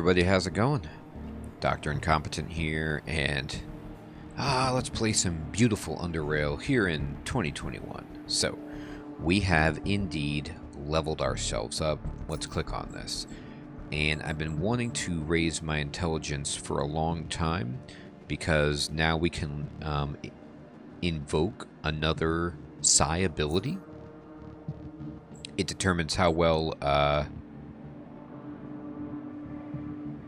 everybody, how's it going? Dr. Incompetent here, and let's play some beautiful UnderRail here in 2021. So, we have indeed leveled ourselves up. Let's click on this. And I've been wanting to raise my intelligence for a long time, because now we can invoke another psi ability. It determines how well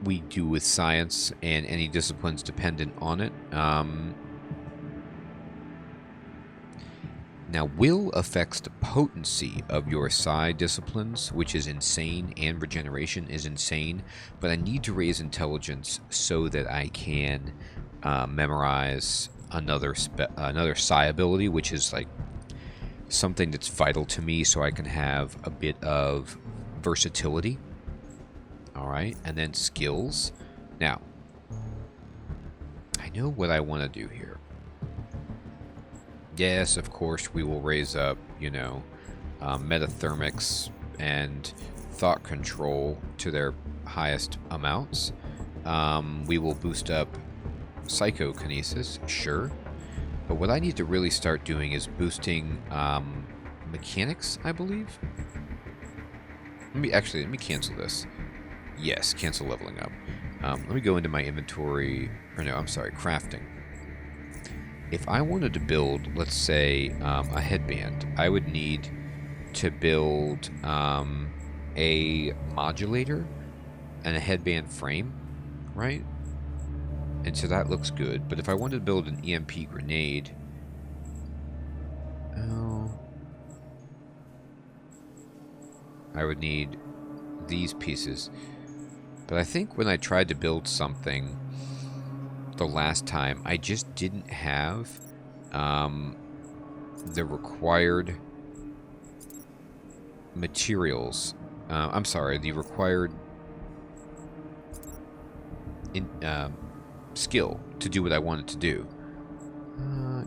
we do with science and any disciplines dependent on it. Now, will affects the potency of your psi disciplines, which is insane, and regeneration is insane, but I need to raise intelligence so that I can memorize another psi ability, which is like something that's vital to me so I can have a bit of versatility. Alright, and then skills. Now, I know what I want to do here. Yes, of course, we will raise up, metathermics and thought control to their highest amounts. We will boost up psychokinesis, sure. But what I need to really start doing is boosting mechanics, I believe. Let me cancel this. Yes, cancel leveling up. Let me go into my inventory, crafting. If I wanted to build, let's say, a headband, I would need to build a modulator and a headband frame, right? And so that looks good. But if I wanted to build an EMP grenade, I would need these pieces. But I think when I tried to build something the last time, I just didn't have the required materials. The required skill to do what I wanted to do.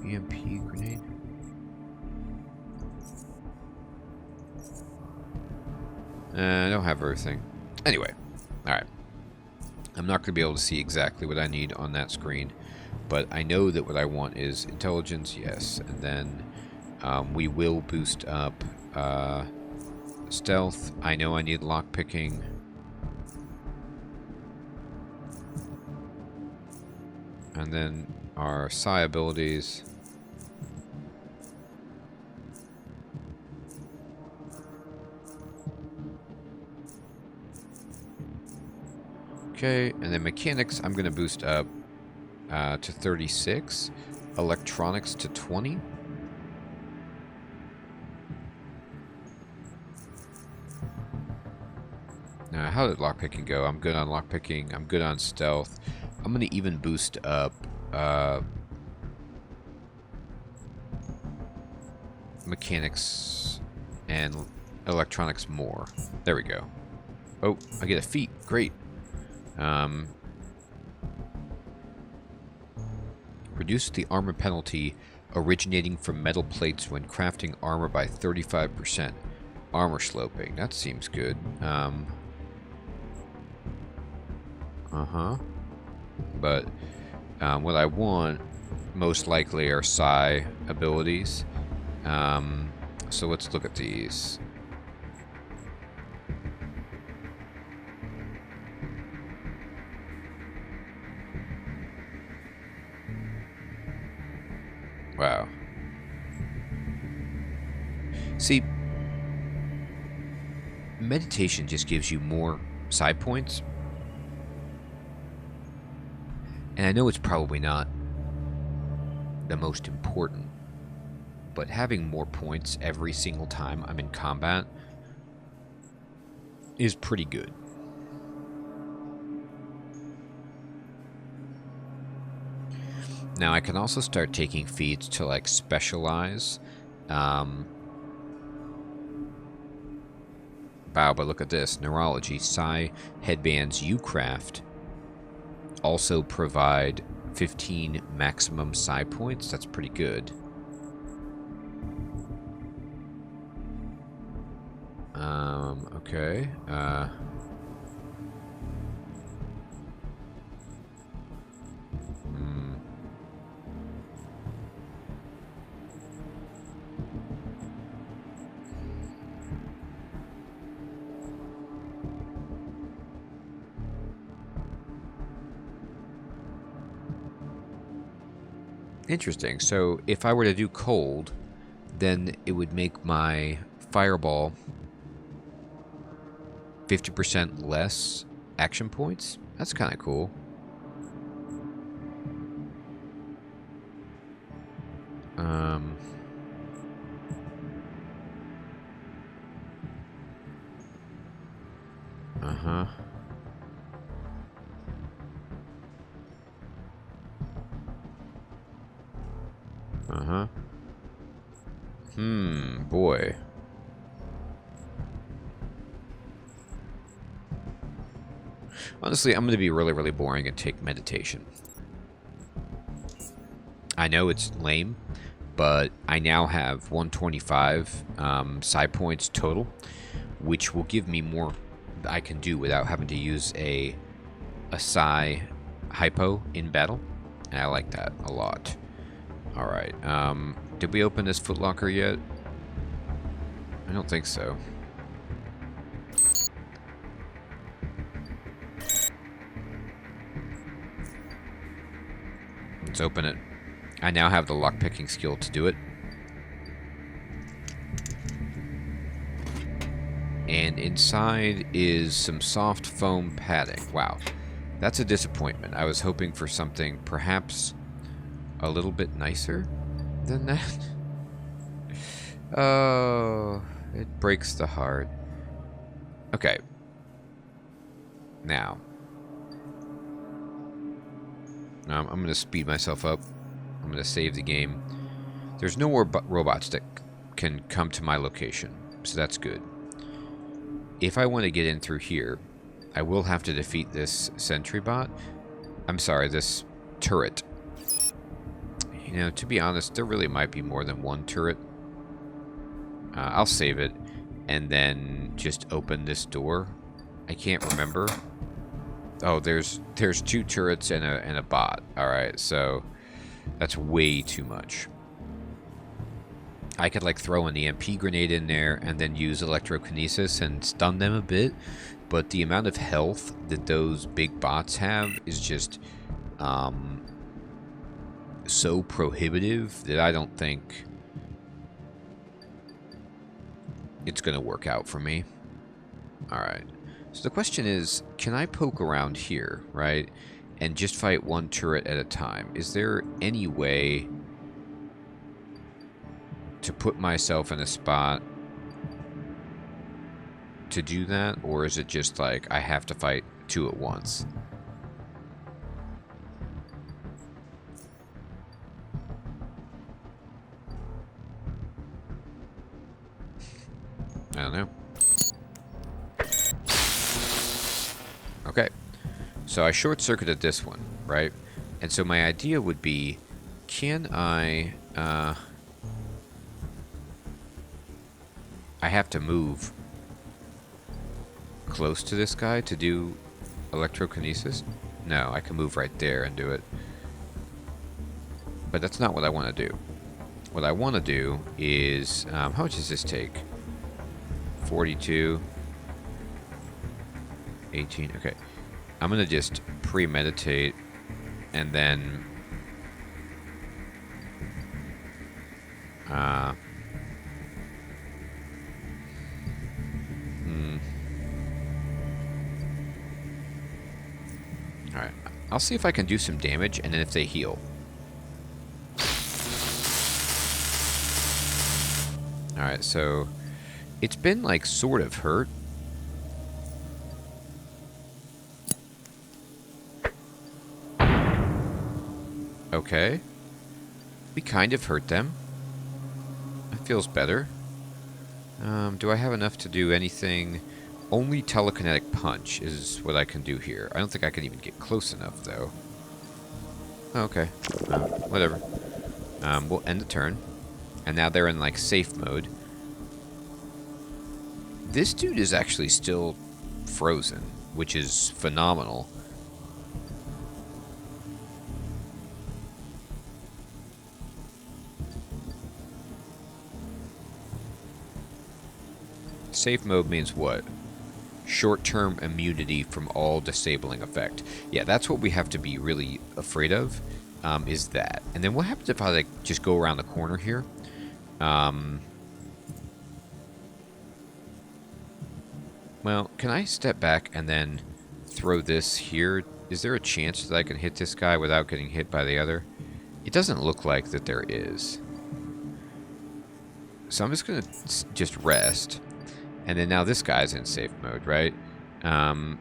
EMP grenade. I don't have everything. Anyway. Alright, I'm not going to be able to see exactly what I need on that screen, but I know that what I want is intelligence, yes, and then we will boost up stealth. I know I need lockpicking. And then our psi abilities. Okay, and then mechanics, I'm going to boost up to 36. Electronics to 20. Now, how did lockpicking go? I'm good on lockpicking. I'm good on stealth. I'm going to even boost up mechanics and electronics more. There we go. Oh, I get a feat. Great. Reduce the armor penalty originating from metal plates when crafting armor by 35%. Armor sloping. That seems good. But what I want most likely are psi abilities. So let's look at these. Wow. See, meditation just gives you more psi points. And I know it's probably not the most important, but having more points every single time I'm in combat is pretty good. Now, I can also start taking feats to, like, specialize. Wow, but look at this. Neurology. Psi headbands you craft also provide 15 maximum psi points. That's pretty good. Okay. Interesting. So if I were to do cold, then it would make my fireball 50% less action points. That's kind of cool. Uh-huh. Uh-huh. Boy. Honestly, I'm going to be really, really boring and take meditation. I know it's lame, but I now have 125 psi points total, which will give me more I can do without having to use a psi hypo in battle. And I like that a lot. Alright, did we open this footlocker yet? I don't think so. Let's open it. I now have the lockpicking skill to do it. And inside is some soft foam padding. Wow, that's a disappointment. I was hoping for something perhaps a little bit nicer than that. Oh, it breaks the heart. Okay. Now, I'm going to speed myself up. I'm going to save the game. There's no more robots that can come to my location, so that's good. If I want to get in through here, I will have to defeat this Sentry bot. I'm sorry, this turret. You know, to be honest, there really might be more than one turret. I'll save it and then just open this door. I can't remember. Oh, there's two turrets and a bot. All right, so that's way too much. I could like throw an EMP grenade in there and then use electrokinesis and stun them a bit, but the amount of health that those big bots have is just so prohibitive that I don't think it's going to work out for me. Alright, so the question is, can I poke around here, right, and just fight one turret at a time? Is there any way to put myself in a spot to do that, or is it just like I have to fight two at once? I don't know. Okay, so I short-circuited this one, right? And so my idea would be, can I have to move close to this guy to do electrokinesis? No, I can move right there and do it. But that's not what I want to do. What I want to do is, how much does this take? 42, 18, okay. I'm going to just premeditate and then Alright, I'll see if I can do some damage and then if they heal. Alright, so it's been like sort of hurt. Okay. We kind of hurt them. That feels better. Do I have enough to do anything? Only telekinetic punch is what I can do here. I don't think I can even get close enough, though. Okay. Whatever. We'll end the turn. And now they're in, like, safe mode. This dude is actually still frozen, which is phenomenal. Safe mode means what? Short-term immunity from all disabling effect. Yeah, that's what we have to be really afraid of, is that. And then what happens if I like just go around the corner here? Well, can I step back and then throw this here? Is there a chance that I can hit this guy without getting hit by the other? It doesn't look like that there is. So I'm just going to just rest. And then now this guy's in safe mode, right? Can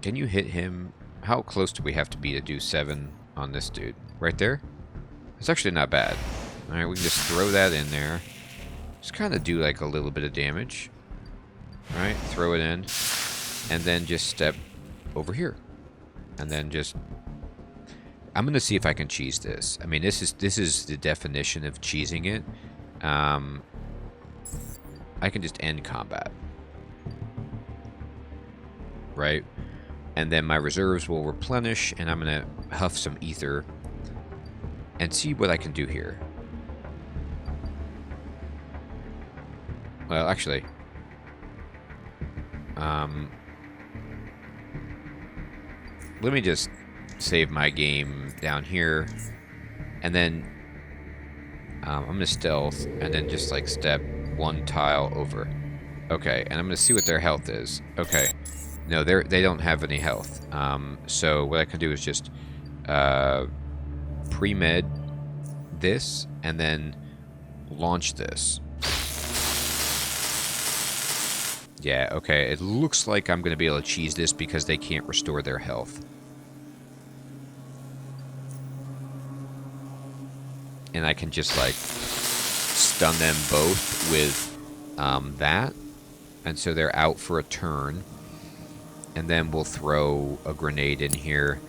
you hit him? How close do we have to be to do 7 on this dude? Right there? It's actually not bad. Alright, we can just throw that in there. Just kind of do like a little bit of damage. Alright, throw it in. And then just step over here. And then just... I'm going to see if I can cheese this. I mean, this is the definition of cheesing it. I can just end combat. Right? And then my reserves will replenish, and I'm going to huff some ether and see what I can do here. Well, actually, let me just save my game down here, and then I'm going to stealth, and then just like step 1 tile over. Okay, and I'm going to see what their health is. Okay, no, they don't have any health. So what I can do is just pre-med this, and then launch this. Yeah, okay, it looks like I'm going to be able to cheese this because they can't restore their health. And I can just, like, stun them both with that. And so they're out for a turn. And then we'll throw a grenade in here.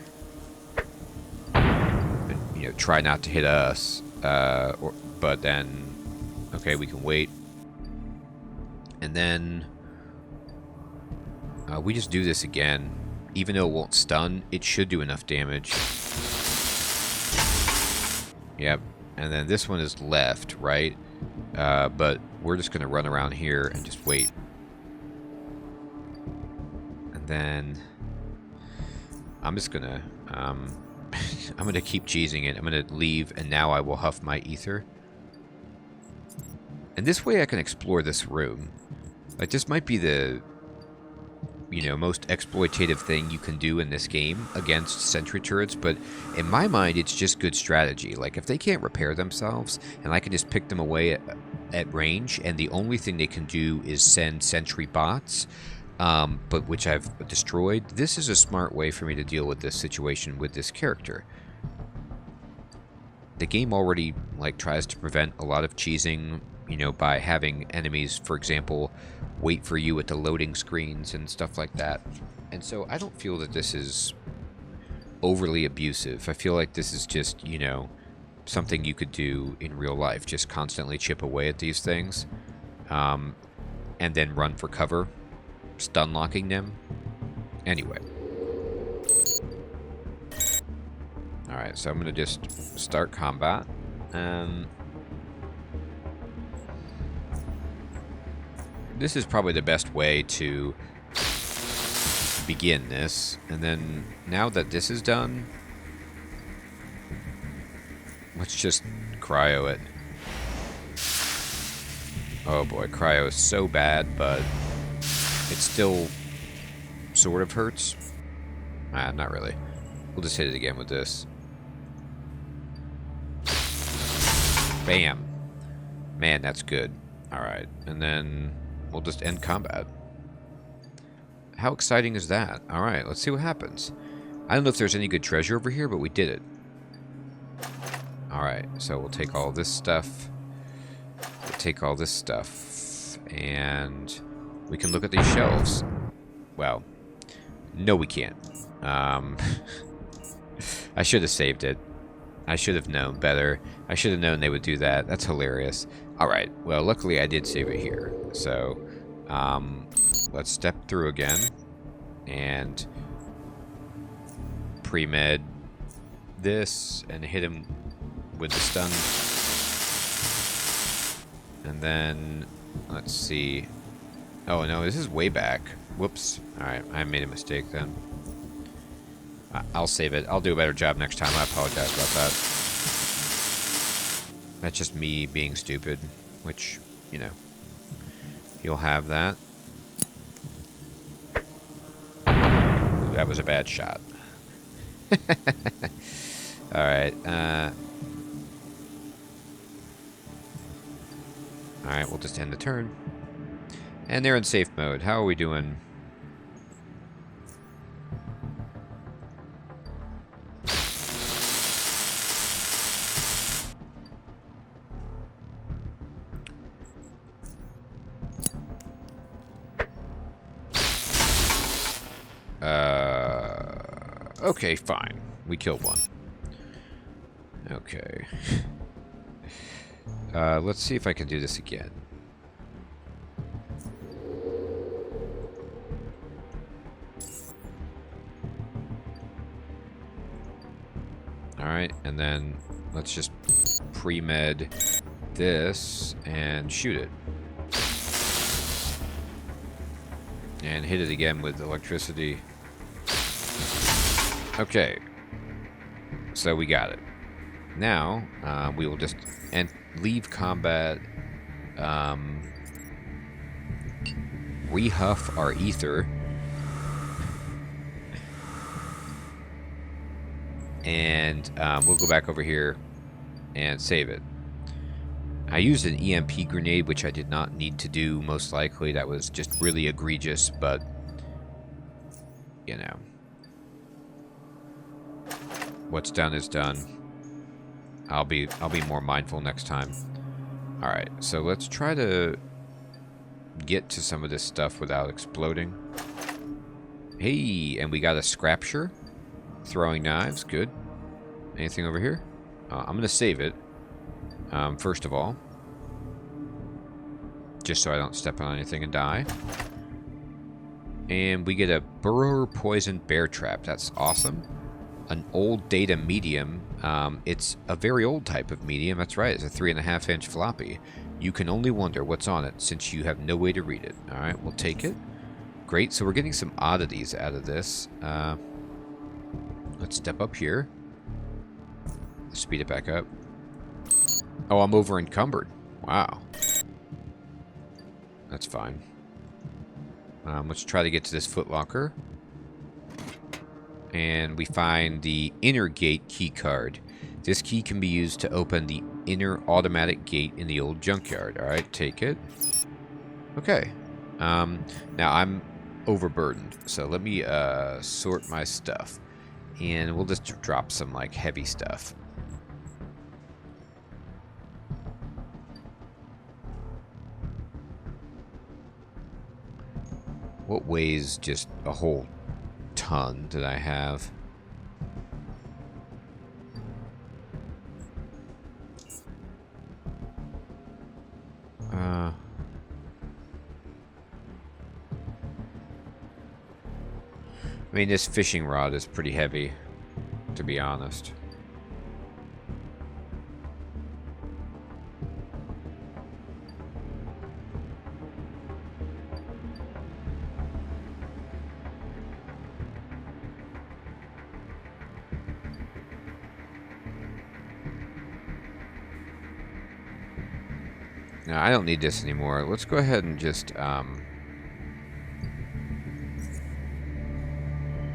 And, you know, try not to hit us. But then, okay, we can wait. And then... we just do this again. Even though it won't stun, it should do enough damage. Yep. And then this one is left, right? But we're just going to run around here and just wait. And then I'm just going to... I'm going to keep cheesing it. I'm going to leave, and now I will huff my ether. And this way I can explore this room. Like, this might be the... you know, most exploitative thing you can do in this game against sentry turrets, but in my mind, it's just good strategy. Like, if they can't repair themselves, and I can just pick them away at range, and the only thing they can do is send sentry bots, but which I've destroyed, this is a smart way for me to deal with this situation with this character. The game already, like, tries to prevent a lot of cheesing, you know, by having enemies, for example, wait for you at the loading screens and stuff like that. And so I don't feel that this is overly abusive. I feel like this is just, you know, something you could do in real life. Just constantly chip away at these things. And then run for cover. Stun locking them. Anyway. Alright, so I'm going to just start combat. This is probably the best way to begin this. And then, now that this is done, let's just cryo it. Oh boy, cryo is so bad, but it still sort of hurts. Not really. We'll just hit it again with this. Bam. Man, that's good. Alright, and then... we'll just end combat. How exciting is that? Alright, let's see what happens. I don't know if there's any good treasure over here, but we did it. Alright, so we'll take all this stuff. We'll take all this stuff. And we can look at these shelves. Well, no we can't. I should have saved it. I should have known better. I should have known they would do that. That's hilarious. Alright, well, luckily I did save it here. So, let's step through again. And pre-med this and hit him with the stun. And then, let's see. Oh no, this is way back. Whoops. Alright, I made a mistake then. I'll save it. I'll do a better job next time. I apologize about that. That's just me being stupid, which, you know, you'll have that. Ooh, that was a bad shot. Alright, alright, we'll just end the turn. And they're in safe mode. How are we doing? Okay, fine. We killed one. Okay. Let's see if I can do this again. Alright, and then let's just pre-med this and shoot it. And hit it again with electricity. Okay. So we got it. Now, we will just leave combat, rehuff our ether, and we'll go back over here and save it. I used an EMP grenade, which I did not need to do, most likely. That was just really egregious, but, you know. What's done is done. I'll be more mindful next time. Alright, so let's try to get to some of this stuff without exploding. Hey, and we got a scrapture. Throwing knives, good. Anything over here? I'm going to save it. First of all. Just so I don't step on anything and die. And we get a burrower poisoned bear trap. That's awesome. An old data medium. It's a very old type of medium. That's right. It's a 3.5-inch floppy. You can only wonder what's on it since you have no way to read it. Alright, we'll take it. Great. So we're getting some oddities out of this. Let's step up here. Speed it back up. Oh, I'm over encumbered. Wow. That's fine. Let's try to get to this footlocker. And we find the inner gate key card. This key can be used to open the inner automatic gate in the old junkyard. Alright, take it. Okay. Now I'm overburdened. So let me sort my stuff. And we'll just drop some like heavy stuff. What weighs just a whole ton that I have? I mean, this fishing rod is pretty heavy, to be honest. No, I don't need this anymore. Let's go ahead and just,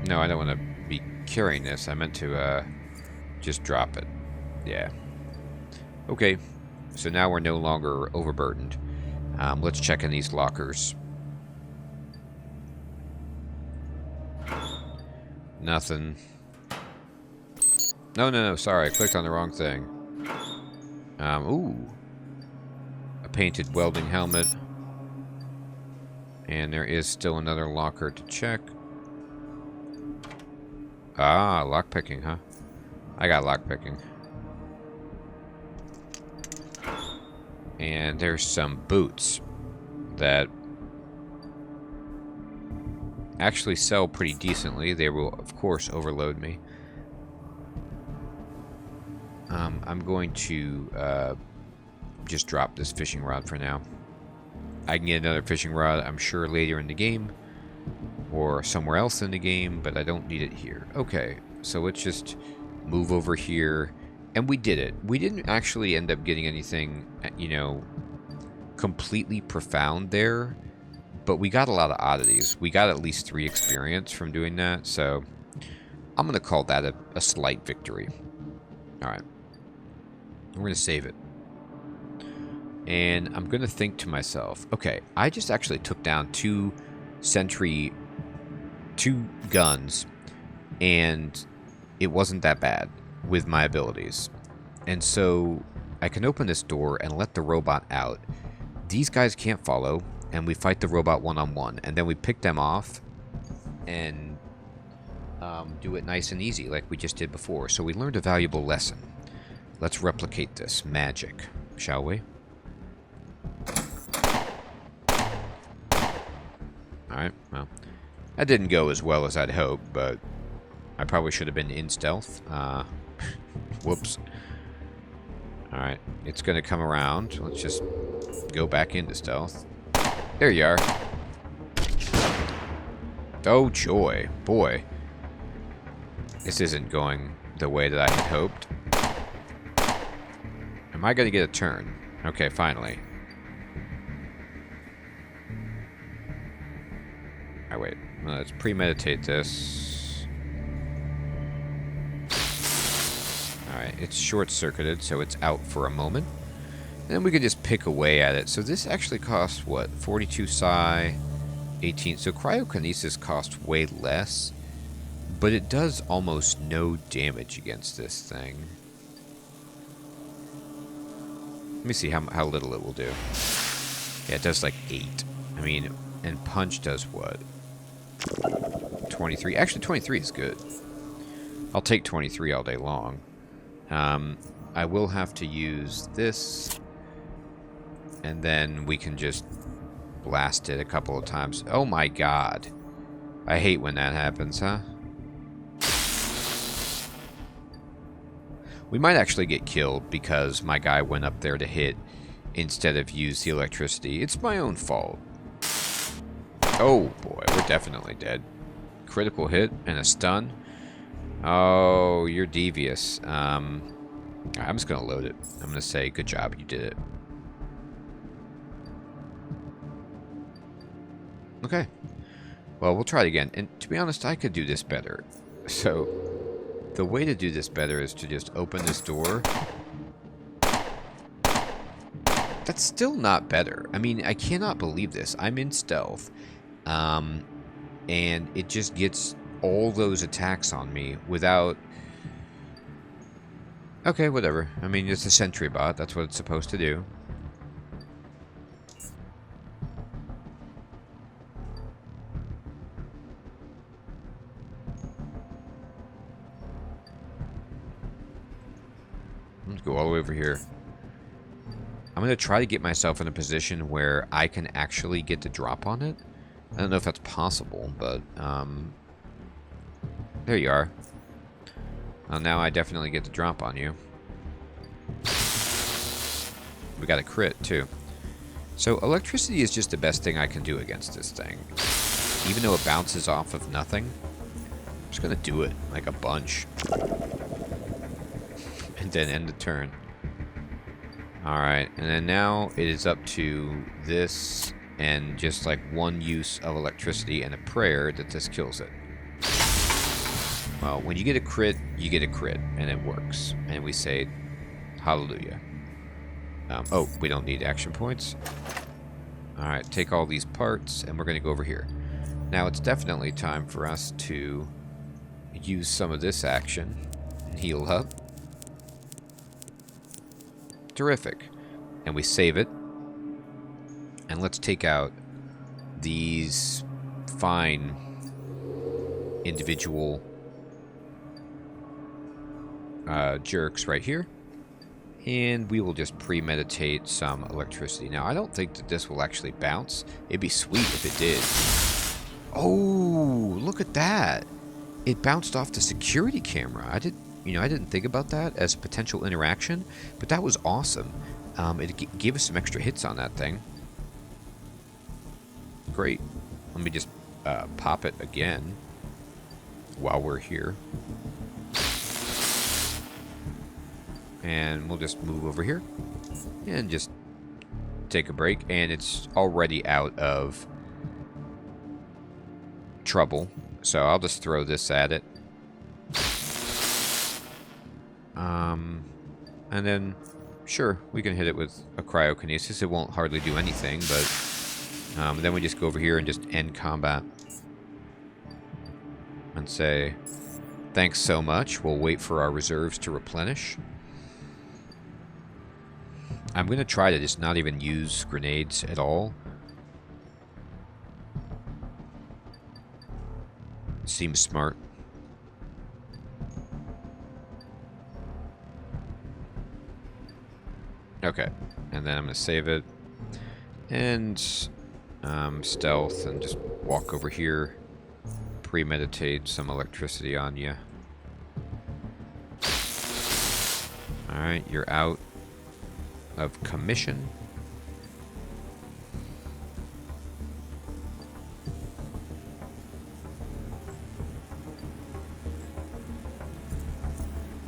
no, I don't want to be carrying this. I meant to, just drop it. Yeah. Okay. So now we're no longer overburdened. Let's check in these lockers. Nothing. No, sorry. I clicked on the wrong thing. Ooh. A painted welding helmet. And there is still another locker to check. Ah, lockpicking, huh? I got lockpicking. And there's some boots that actually sell pretty decently. They will, of course, overload me. I'm going to just drop this fishing rod for now. I can get another fishing rod, I'm sure, later in the game. or somewhere else in the game, but I don't need it here. Okay, so let's just move over here. And we did it. We didn't actually end up getting anything, you know, completely profound there, but we got a lot of oddities. We got at least 3 experience from doing that, so I'm going to call that a slight victory. Alright. We're going to save it. And I'm going to think to myself, okay, I just actually took down 2 Sentry, 2 guns, and it wasn't that bad with my abilities. And so I can open this door and let the robot out. These guys can't follow, and we fight the robot one-on-one, and then we pick them off and do it nice and easy like we just did before. So we learned a valuable lesson. Let's replicate this magic, shall we? Alright, well, that didn't go as well as I'd hoped, but I probably should have been in stealth. Whoops. Alright, it's going to come around. Let's just go back into stealth. There you are. Oh, joy. Boy. This isn't going the way that I had hoped. Am I going to get a turn? Okay, finally. Alright, wait. Let's premeditate this. Alright, it's short-circuited, so it's out for a moment. And then we can just pick away at it. So this actually costs, what, 42 psi, 18. So cryokinesis costs way less, but it does almost no damage against this thing. Let me see how little it will do. Yeah, it does like 8. I mean, and punch does what? 23. Actually, 23 is good. I'll take 23 all day long. I will have to use this, and then we can just blast it a couple of times. Oh my god. I hate when that happens, huh? We might actually get killed because my guy went up there to hit instead of use the electricity. It's my own fault. Oh boy, we're definitely dead. Critical hit and a stun. Oh, you're devious. I'm just going to load it. I'm going to say, good job, you did it. Okay. Well, we'll try it again. And to be honest, I could do this better. So, the way to do this better is to just open this door. That's still not better. I mean, I cannot believe this. I'm in stealth. And it just gets all those attacks on me without... Okay, whatever. I mean, it's a Sentry bot. That's what it's supposed to do. Let's go all the way over here. I'm going to try to get myself in a position where I can actually get the drop on it. I don't know if that's possible, but there you are. Well, now I definitely get the drop on you. We got a crit, too. So electricity is just the best thing I can do against this thing. Even though it bounces off of nothing, I'm just going to do it like a bunch. And then end the turn. Alright, and then now it is up to this and just like one use of electricity and a prayer that this kills it. Well, when you get a crit, you get a crit, and it works. And we say, hallelujah. Oh, we don't need action points. Alright, take all these parts, and we're going to go over here. Now, it's definitely time for us to use some of this action and heal up. Terrific. And we save it. And let's take out these fine individual jerks right here. And we will just premeditate some electricity. Now, I don't think that this will actually bounce. It'd be sweet if it did. Oh, look at that. It bounced off the security camera. I didn't think about that as a potential interaction, but that was awesome. It gave us some extra hits on that thing. Great. Let me just pop it again while we're here. And we'll just move over here and just take a break. And it's already out of trouble, so I'll just throw this at it. And then, sure, we can hit it with a cryokinesis. It won't hardly do anything, but then we just go over here and just end combat. And say, thanks so much. We'll wait for our reserves to replenish. I'm going to try to just not even use grenades at all. Seems smart. Okay, and then I'm going to save it. And stealth and just walk over here. Premeditate some electricity on you. Alright, you're out of commission.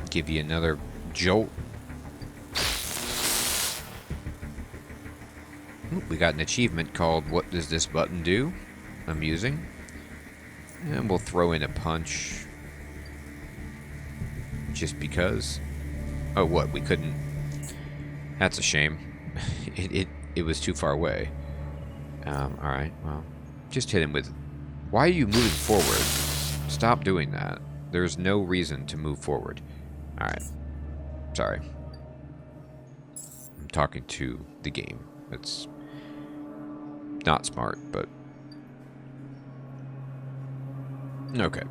Give you another jolt. Ooh, we got an achievement called "What Does This Button Do?" Amusing. And we'll throw in a punch. Just because. Oh, what? We couldn't. That's a shame. It was too far away. Alright, well. Just hit him with... Why are you moving forward? Stop doing that. There's no reason to move forward. Alright. Sorry. I'm talking to the game. It's not smart, but... Okay.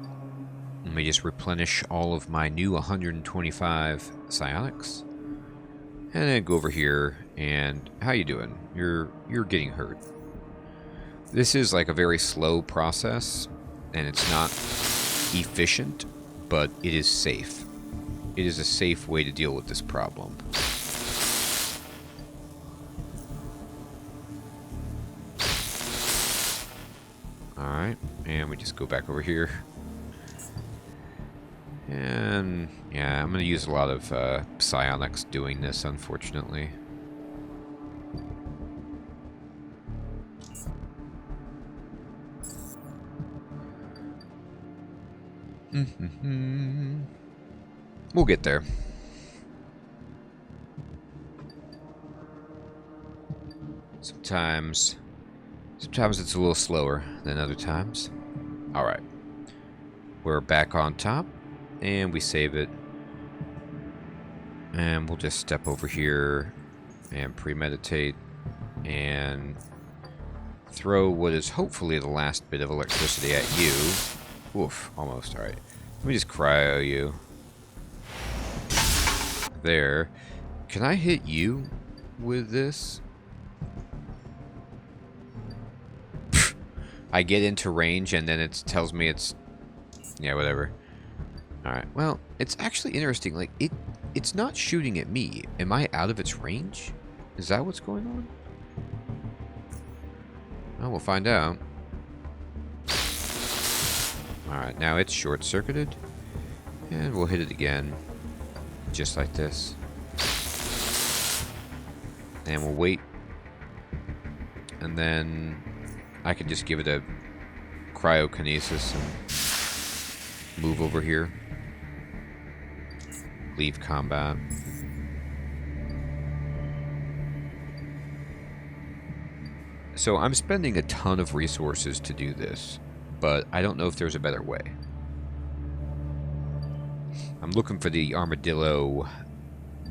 Let me just replenish all of my new 125 psionics. And then go over here and... How you doing? You're getting hurt. This is like a very slow process, and it's not efficient, but it is safe. It is a safe way to deal with this problem. Alright, and we just go back over here. And yeah, I'm going to use a lot of psionics doing this, unfortunately. We'll get there. Sometimes it's a little slower than other times. Alright. We're back on top. And we save it. And we'll just step over here and premeditate and throw what is hopefully the last bit of electricity at you. Oof, almost. Alright. Let me just cryo you. There. Can I hit you with this? I get into range and then it tells me it's... Yeah, whatever. Alright, well, it's actually interesting. Like, it's not shooting at me. Am I out of its range? Is that what's going on? Well, we'll find out. Alright, now it's short-circuited. And we'll hit it again. Just like this. And we'll wait. And then I can just give it a cryokinesis and move over here. Leave combat. So I'm spending a ton of resources to do this, but I don't know if there's a better way. I'm looking for the armadillo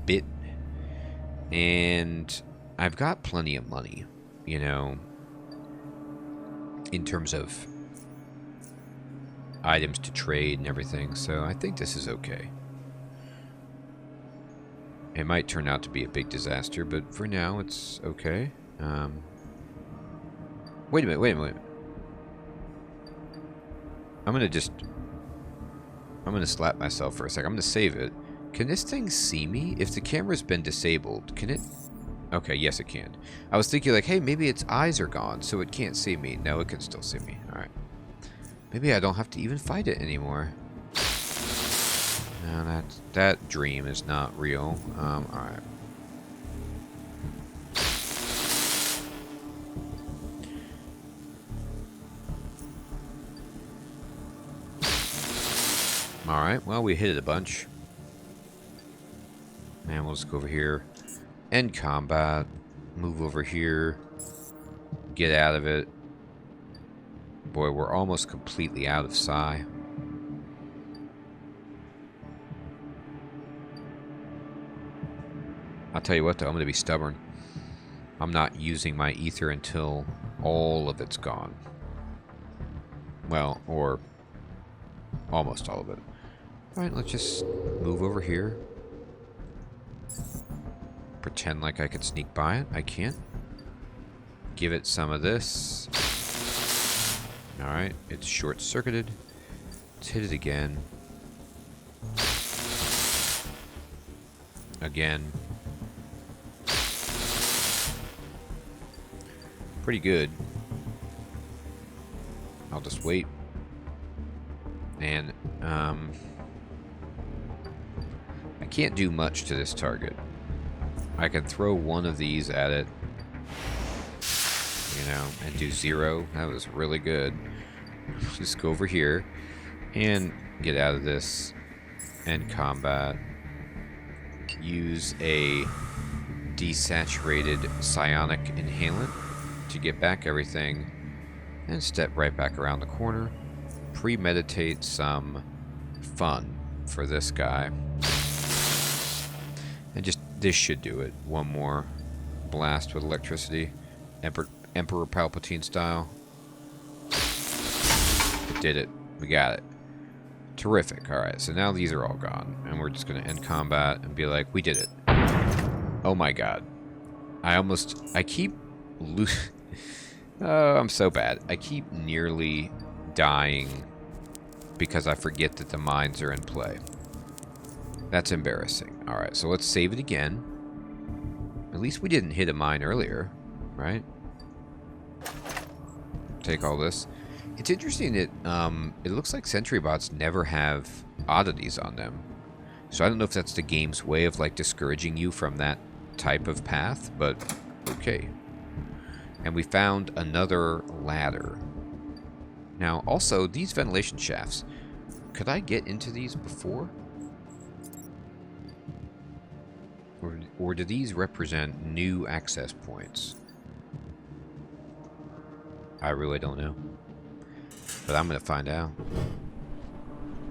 bit, and I've got plenty of money, you know, in terms of items to trade and everything, so I think this is okay. It might turn out to be a big disaster, but for now it's okay. Wait a minute. I'm gonna slap myself for a second. I'm gonna save it. Can this thing see me? If the camera's been disabled, can it? Okay, yes it can. I was thinking like, hey, maybe its eyes are gone, so it can't see me. No, it can still see me. Alright. Maybe I don't have to even fight it anymore. No, that dream is not real. Alright. Alright, well, we hit it a bunch. And we'll just go over here. End combat. Move over here. Get out of it. Boy, we're almost completely out of psi. I'll tell you what, though, I'm going to be stubborn. I'm not using my ether until all of it's gone. Well, or almost all of it. Alright, let's just move over here. Pretend like I could sneak by it. I can't. Give it some of this. Alright, it's short-circuited. Let's hit it again. Again. Pretty good. I'll just wait. And, I can't do much to this target. I can throw one of these at it, you know, and do 0. That was really good. Just go over here and get out of this. End combat. Use a desaturated psionic inhalant to get back everything, and step right back around the corner. Premeditate some fun for this guy. And just, this should do it. One more blast with electricity. Emperor Palpatine style. It did it. We got it. Terrific. Alright, so now these are all gone. And we're just going to end combat and be like, we did it. Oh my god. I keep losing. Oh, I'm so bad. I keep nearly dying because I forget that the mines are in play. That's embarrassing. Alright, so let's save it again. At least we didn't hit a mine earlier, right? Take all this. It's interesting that it looks like Sentry bots never have oddities on them. So I don't know if that's the game's way of like discouraging you from that type of path, but okay. And we found another ladder. Now, also, these ventilation shafts. Could I get into these before? Or do these represent new access points? I really don't know. But I'm going to find out.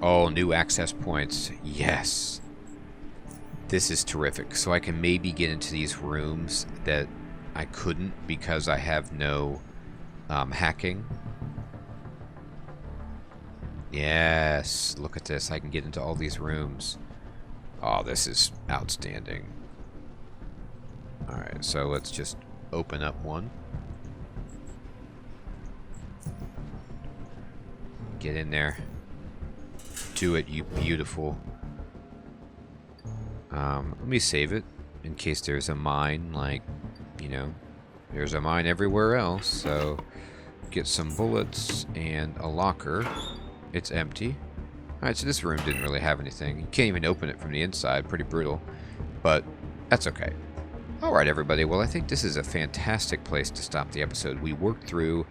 Oh, new access points. Yes. This is terrific. So I can maybe get into these rooms that I couldn't because I have no hacking. Yes. Look at this. I can get into all these rooms. Oh, this is outstanding. Alright, so let's just open up one. Get in there. Do it, you beautiful. Let me save it in case there's a mine, like, you know, there's a mine everywhere else. So, get some bullets and a locker. It's empty. Alright, so this room didn't really have anything. You can't even open it from the inside. Pretty brutal. But that's okay. Alright, everybody. Well, I think this is a fantastic place to stop the episode. We worked through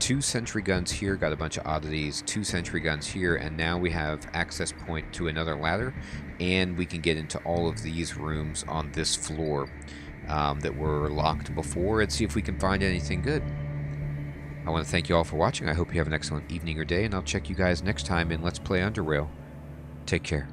2 sentry guns here, got a bunch of oddities, 2 sentry guns here, and now we have access point to another ladder, and we can get into all of these rooms on this floor that were locked before and see if we can find anything good. I want to thank you all for watching. I hope you have an excellent evening or day, and I'll check you guys next time in Let's Play UnderRail. Take care.